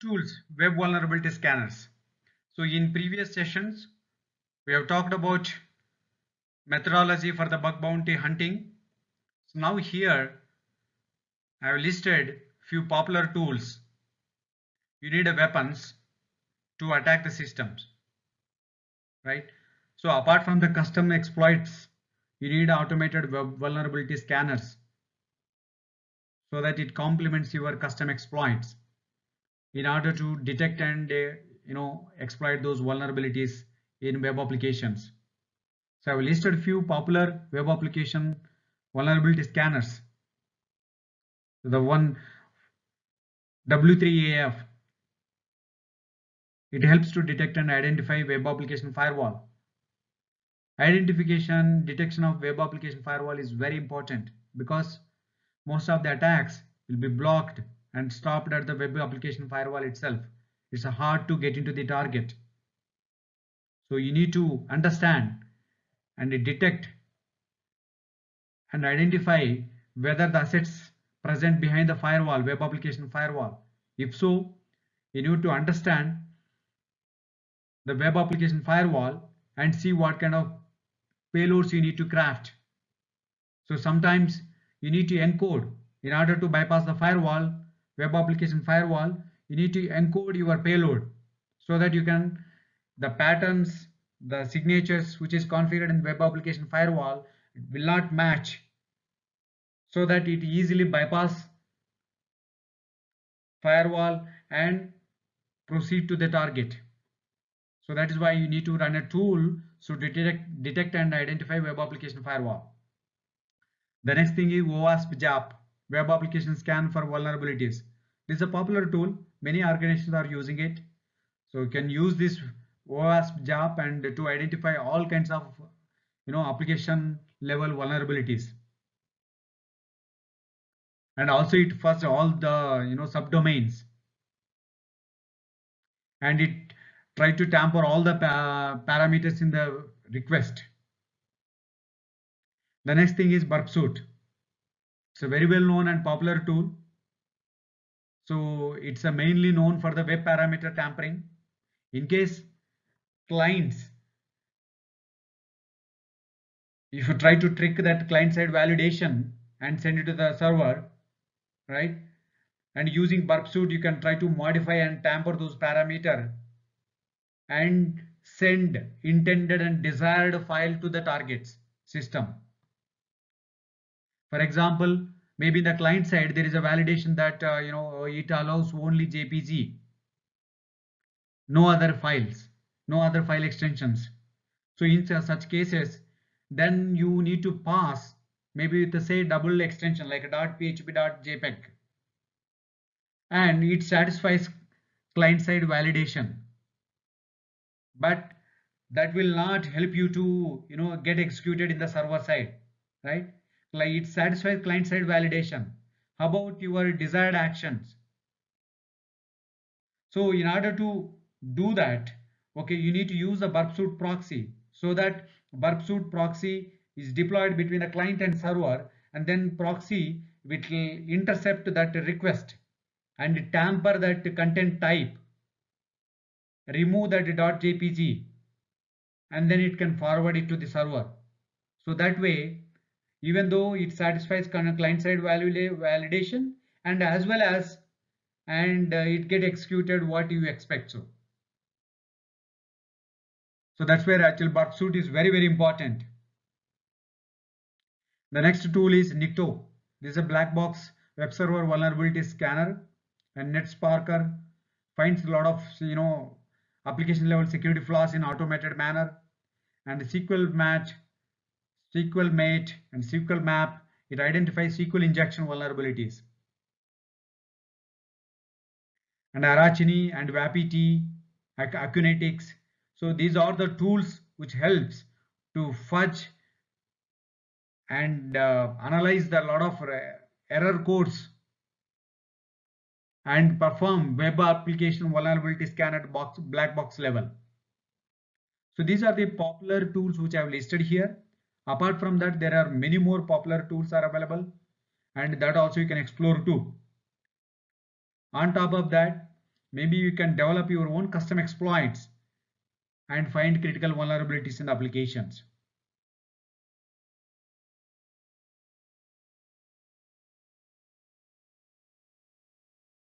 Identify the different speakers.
Speaker 1: Tools, web vulnerability scanners. So in previous sessions, we have talked about methodology for the bug bounty hunting. So now here I have listed few popular tools. You need a weapons to attack the systems, right? So apart from the custom exploits, you need automated web vulnerability scanners so that it complements your custom exploits in order to detect and exploit those vulnerabilities in web applications. So I've listed few popular web application vulnerability scanners. The one W3AF, it helps to detect and identify web application firewall. Detection of web application firewall is very important because most of the attacks will be blocked and stopped at the web application firewall itself. It's hard to get into the target. So you need to understand and detect and identify whether the assets present behind the firewall, web application firewall. If so, you need to understand the web application firewall and see what kind of payloads you need to craft. So sometimes you need to encode in order to bypass the firewall, web application firewall, you need to encode your payload so that you can, the patterns, the signatures which is configured in web application firewall will not match so that it easily bypass firewall and proceed to the target. So that is why you need to run a tool to detect and identify web application firewall. The next thing is OWASP-JAP, web application scan for vulnerabilities. This is a popular tool. Many organizations are using it. So you can use this OWASP-JAP and to identify all kinds of application level vulnerabilities. And also it first all the subdomains, and it try to tamper all the parameters in the request. The next thing is burpsuit. It's a very well known and popular tool. So it's mainly known for the web parameter tampering. In case clients, if you try to trick that client side validation and send it to the server, right? And using burpsuit, you can try to modify and tamper those parameter and send intended and desired file to the target's system. For example, maybe in the client side there is a validation that it allows only JPG, no other files, no other file extensions. So in such cases, then you need to pass maybe with say double extension like a .php, .jpeg, and it satisfies client side validation, but that will not help you to get executed in the server side, right? Like it satisfies client side validation. How about your desired actions? So in order to do that, okay, you need to use a burpsuit proxy, so that burpsuit proxy is deployed between the client and server, and then proxy will intercept that request and tamper that content type, remove that .jpg, and then it can forward it to the server. So that way, even though it satisfies client side validation and as well as it get executed what you expect. So that's where actual burpsuit is very, very important. The next tool is Nikto. This is a black box web server vulnerability scanner, and NetSparker finds a lot of application level security flaws in automated manner. And SQL Mate, and SQL Map, it identifies SQL injection vulnerabilities. And Arachne and WAPT, Acunetics. So these are the tools which helps to fudge and analyze the lot of error codes and perform web application vulnerability scan at black box level. So these are the popular tools which I have listed here. Apart from that, there are many more popular tools are available, and that also you can explore too. On top of that, Maybe you can develop your own custom exploits and find critical vulnerabilities in the applications.